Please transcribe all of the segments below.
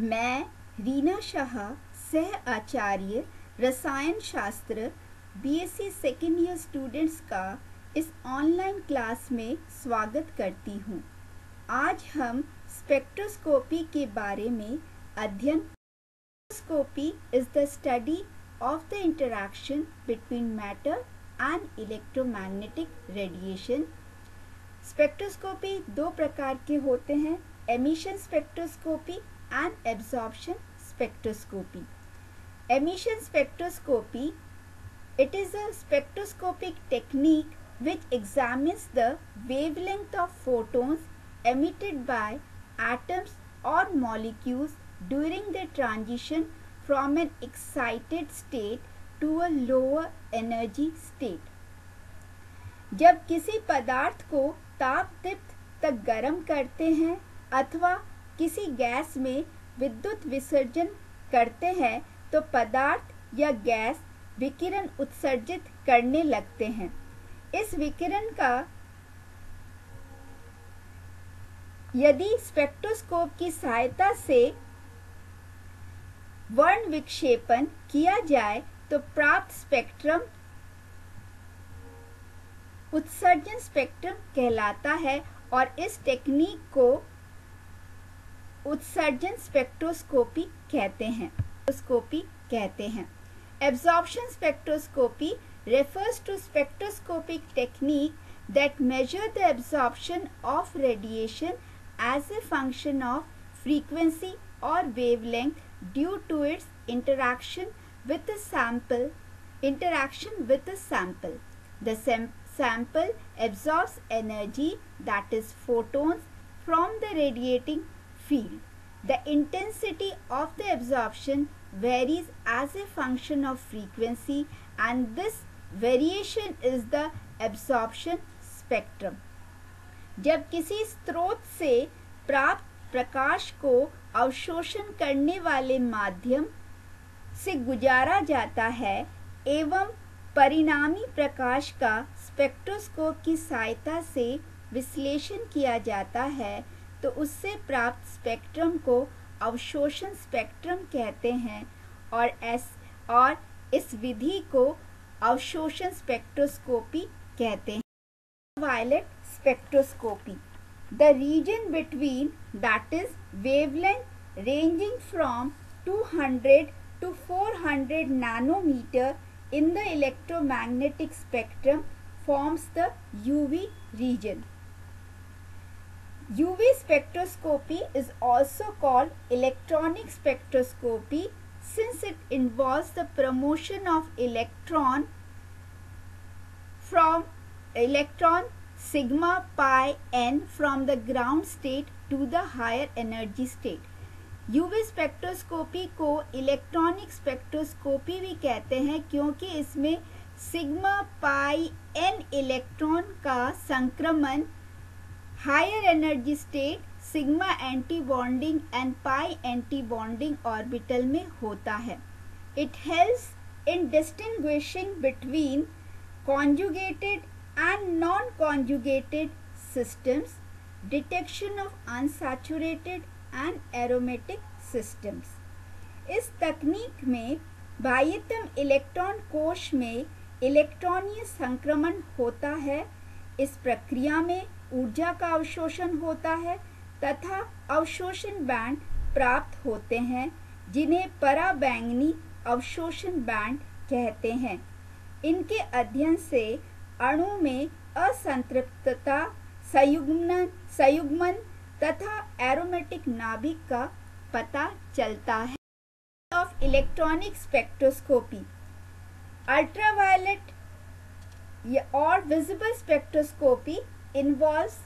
मैं रीना शाह, सह आचार्य रसायन शास्त्र बीएससी सेकेंड ईयर स्टूडेंट्स का इस ऑनलाइन क्लास में स्वागत करती हूँ। आज हम स्पेक्ट्रोस्कोपी के बारे में अध्ययन। Spectroscopy is the study of the interaction between matter and electromagnetic radiation. Spectroscopy दो प्रकार के होते हैं, emission spectroscopy and absorption spectroscopy. Emission spectroscopy, it is a spectroscopic technique which examines the wavelength of photons emitted by atoms or molecules during the transition from an excited state to a lower energy state. जब किसी पदार्थ को ताप दीप्त तक गर्म करते हैं अथवा किसी गैस में विद्युत विसर्जन करते हैं तो पदार्थ या गैस विकिरण उत्सर्जित करने लगते हैं। इस विकिरण का यदि स्पेक्ट्रोस्कोप की सहायता से वर्ण विक्षेपण किया जाए तो प्राप्त स्पेक्ट्रम उत्सर्जन स्पेक्ट्रम कहलाता है और इस टेक्निक को उत्सर्जन स्पेक्ट्रोस्कोपी कहते हैं। Absorption spectroscopy refers to spectroscopic technique that measure the absorption of radiation as a function of frequency or wavelength due to its interaction with a sample. The sample absorbs energy, that is photons, from the radiating field. The intensity of the absorption varies as a function of frequency and this variation is the absorption spectrum. जब किसी स्रोत से प्राप्त प्रकाश को अवशोषण करने वाले माध्यम से गुजारा जाता है एवं परिणामी प्रकाश का स्पेक्ट्रोस्कोप की सहायता से विश्लेषण किया जाता है तो उससे प्राप्त स्पेक्ट्रम को अवशोषण स्पेक्ट्रम कहते हैं और इस विधि को अवशोषण स्पेक्ट्रोस्कोपी कहते हैं। Violet spectroscopy, the region between that is wavelength ranging from 200 to 400 nanometer in the electromagnetic spectrum forms the UV region. UV spectroscopy is also called electronic spectroscopy since it involves the promotion of electron sigma pi n from the ground state to the higher energy state. UV spectroscopy को electronic spectroscopy भी कहते हैं क्योंकि इसमें sigma pi n electron का संक्रमण higher energy state sigma anti bonding and pi anti bonding orbital में होता है। It helps in distinguishing between conjugated and non conjugated systems, detection of unsaturated and aromatic systems. इस तकनीक में बाह्यतम electron कोश में इलेक्ट्रॉनीय संक्रमण होता है। इस प्रक्रिया में ऊर्जा का अवशोषण होता है तथा अवशोषण बैंड प्राप्त होते हैं जिन्हें पराबैंगनी अवशोषण बैंड कहते हैं। इनके अध्ययन से अणु में असंतृप्तता, संयुग्मन तथा एरोमेटिक नाभिक का पता चलता है। Of electronic spectroscopy, ultraviolet or visible spectroscopy involves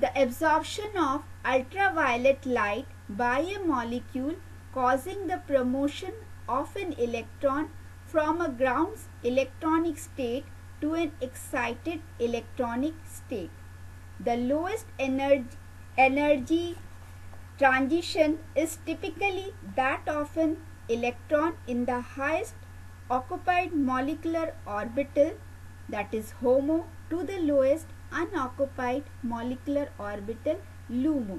the absorption of ultraviolet light by a molecule causing the promotion of an electron from a ground electronic state to an excited electronic state. The lowest energy transition is typically that of an electron in the highest occupied molecular orbital, that is HOMO, to the lowest unoccupied molecular orbital LUMO.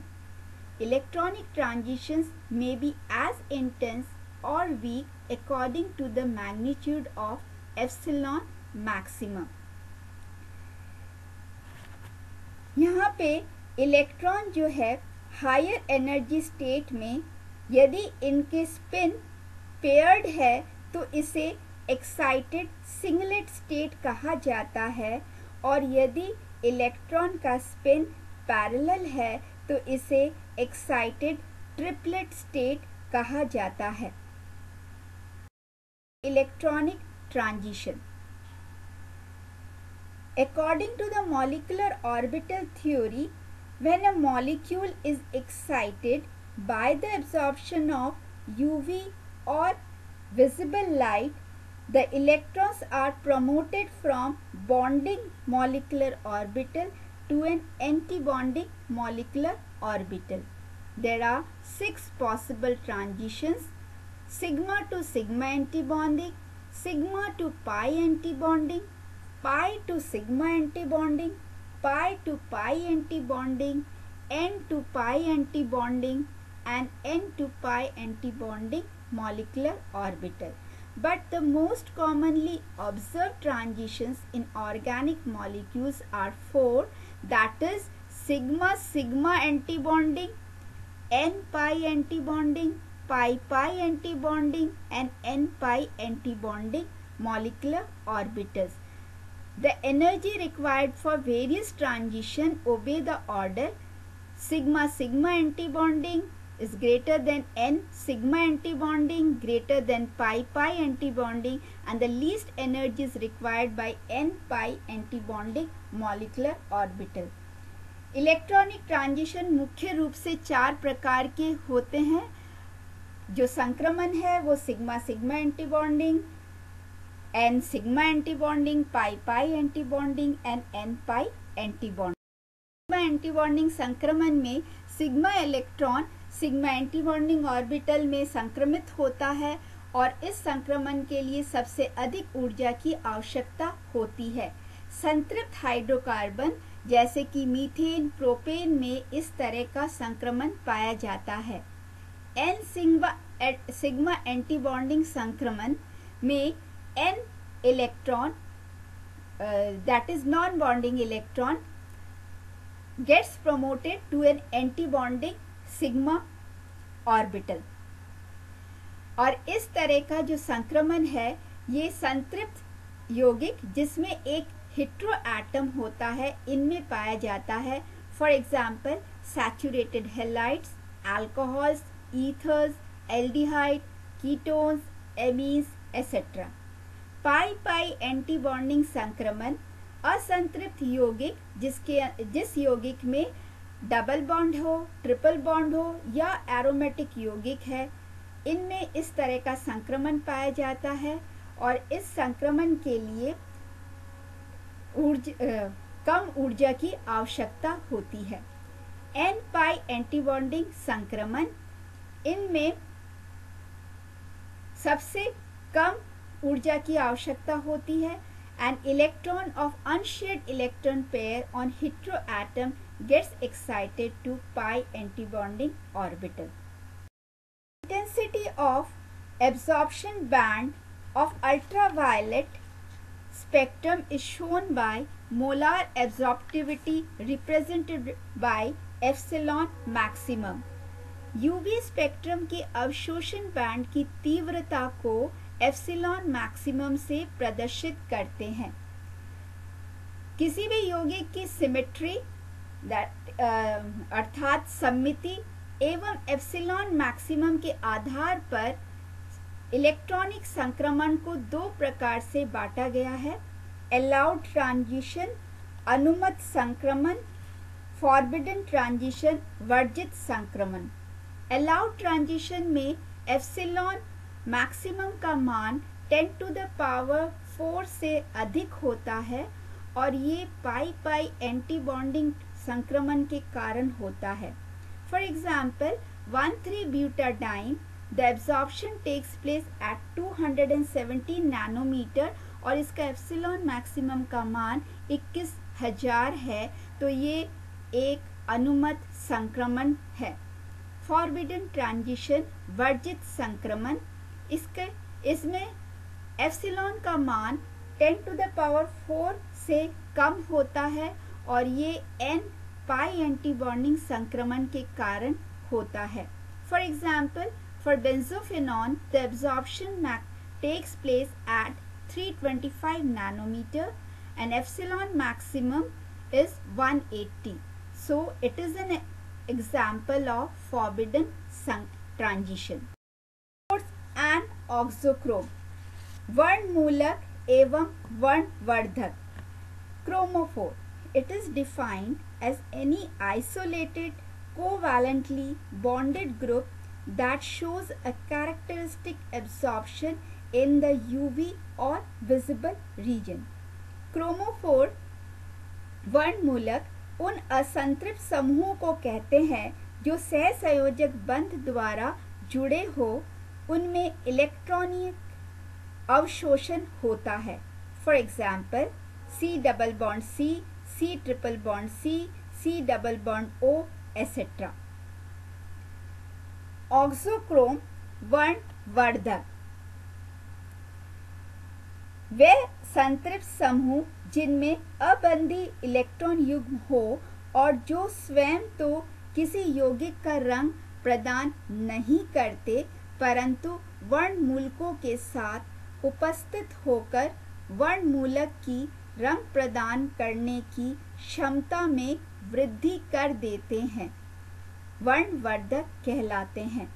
electronic transitions may be as intense or weak according to the magnitude of epsilon maximum. यहाँ पे electron जो है higher energy state में यदि इनके spin paired है तो इसे एक्साइटेड सिंगलेट स्टेट कहा जाता है, और यदि इलेक्ट्रॉन का स्पिन पैरेलल है तो इसे एक्साइटेड ट्रिपलेट स्टेट कहा जाता है. Electronic transition. According to the molecular orbital theory, when a molecule is excited by the absorption of UV or visible light, the electrons are promoted from bonding molecular orbital to an antibonding molecular orbital. There are 6 possible transitions: sigma to sigma antibonding, sigma to pi antibonding, pi to sigma antibonding, pi to pi antibonding, n to pi antibonding, and n to pi antibonding molecular orbital. But the most commonly observed transitions in organic molecules are 4, that is sigma-sigma antibonding, n-pi antibonding, pi-pi antibonding, and n-pi antibonding molecular orbitals. The energy required for various transition obey the order: sigma-sigma antibonding is greater than n-sigma antibonding, greater than pi-pi antibonding, and the least energy is required by n-pi antibonding molecular orbital. Electronic transition मुख्य रूप से 4 प्रकार के होते हैं. जो संक्रमण है वो sigma-sigma antibonding, n sigma antibonding, pi pi antibonding, and n pi antibonding. Sigma antibonding संक्रमण में sigma electron sigma antibonding orbital में संक्रमित होता है और इस संक्रमण के लिए सबसे अधिक ऊर्जा की आवश्यकता होती है. संतृप्त हाइड्रोकार्बन जैसे कि मीथेन, प्रोपेन में इस तरह का संक्रमण पाया जाता है. n सिग्मा एंटीबॉन्डिंग संक्रमण में n electron, that is non-bonding electron, gets promoted to an antibonding sigma orbital. और इस तरह का जो संक्रमण है ये संतृप्त यौगिक जिसमें एक हेटेरो एटम होता है इनमें पाया जाता है. For example saturated halides, alcohols, ethers, aldehyde, ketones, amines etcetera. Pi pi antibonding संक्रमण असंतृप्त यौगिक जिस यौगिक में डबल बॉन्ड हो, ट्रिपल बॉन्ड हो या एरोमेटिक यौगिक है, इनमें इस तरह का संक्रमण पाया जाता है और इस संक्रमण के लिए कम ऊर्जा की आवश्यकता होती है. एन पाई एंटीबॉन्डिंग संक्रमण, इनमें सबसे कम ऊर्जा की आवश्यकता होती है. An electron of unshared electron pair on heteroatom gets excited to pi antibonding orbital. Intensity of absorption band of ultraviolet spectrum is shown by molar absorptivity represented by epsilon maximum. UV spectrum के अवशोषण band की तीव्रता को epsilon maximum से प्रदर्शित करते हैं. किसी भी यौगिक की सिमेट्री अर्थात सममिति एवं एप्सिलॉन मैक्सिमम के आधार पर इलेक्ट्रॉनिक संक्रमण को 2 प्रकार से बांटा गया है: अलाउड ट्रांजिशन अनुमत संक्रमण, फॉरबिडन ट्रांजिशन वर्जित संक्रमण. अलाउड ट्रांजिशन में एप्सिलॉन मैक्सिमम का मान 10 to the power 4 से अधिक होता है और ये पाई-पाई एंटीबॉन्डिंग संक्रमण के कारण होता है. For example 1,3-butadiene, the absorption takes place at 270 nanometre और इसका एप्सिलॉन मैक्सिमम का मान 21,000 है, तो ये एक अनुमत संक्रमण है. फॉरबिडन ट्रांजिशन, वर्जित संक्रमण। इसमें एप्सिलॉन का मान 10 to the power 4 से कम होता है और ये n पाई एंटीबॉन्डिंग संक्रमण के कारण होता है। For example, for benzophenone the absorption takes place at 325 nanometer and epsilon maximum is 180. So it is an example of forbidden transition. And auxochrome, वर्णमूलक एवं वर्णवर्धक। Chromophore, it is defined as any isolated covalently bonded group that shows a characteristic absorption in the UV or visible region. Chromophore वर्णमूलक उन असंतृप्त समूहों को कहते हैं जो सहसंयोजक बंध द्वारा जुड़े हो, उनमें इलेक्ट्रॉनिक अवशोषण होता है। For example, C double bond C, C triple bond C, C double bond O, etcetera. Auxochrome वर्णवर्धक वे संतृप्त समूह जिनमें अबंधी इलेक्ट्रॉन युग्म हो और जो स्वयं तो किसी यौगिक का रंग प्रदान नहीं करते, परंतु वर्णमूलकों के साथ उपस्थित होकर वर्णमूलक की रंग प्रदान करने की क्षमता में वृद्धि कर देते हैं, वर्णवर्धक कहलाते हैं।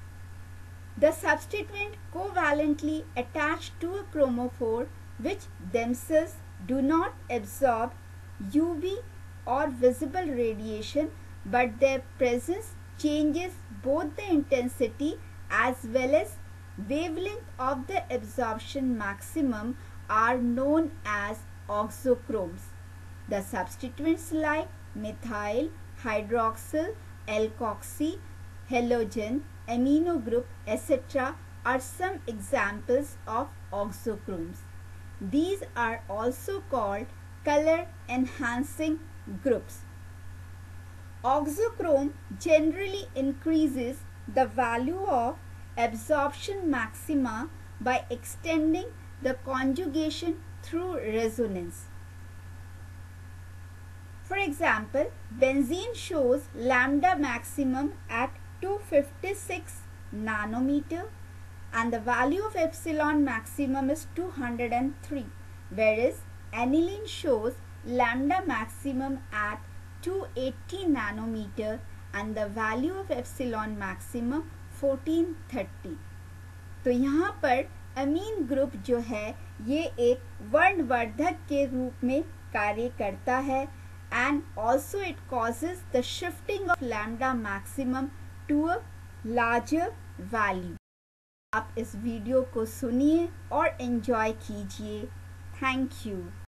The substituent covalently attached to a chromophore which themselves do not absorb UV or visible radiation, but their presence changes both the intensity as well as wavelength of the absorption maximum, are known as auxochromes. The substituents like methyl, hydroxyl, alkoxy, halogen, amino group, etc. are some examples of auxochromes. These are also called color enhancing groups. Auxochrome generally increases the value of absorption maxima by extending the conjugation through resonance. For example, benzene shows lambda maximum at 256 nanometer and the value of epsilon maximum is 203, whereas aniline shows lambda maximum at 280 nanometer and the value of epsilon maximum 1430. तो यहाँ पर अमीन group जो है ये एक वर्णवर्धक के रूप में कार्य करता है and also it causes the shifting of lambda maximum to a larger value. आप इस वीडियो को सुनिए और एंजॉय कीजिए। Thank you.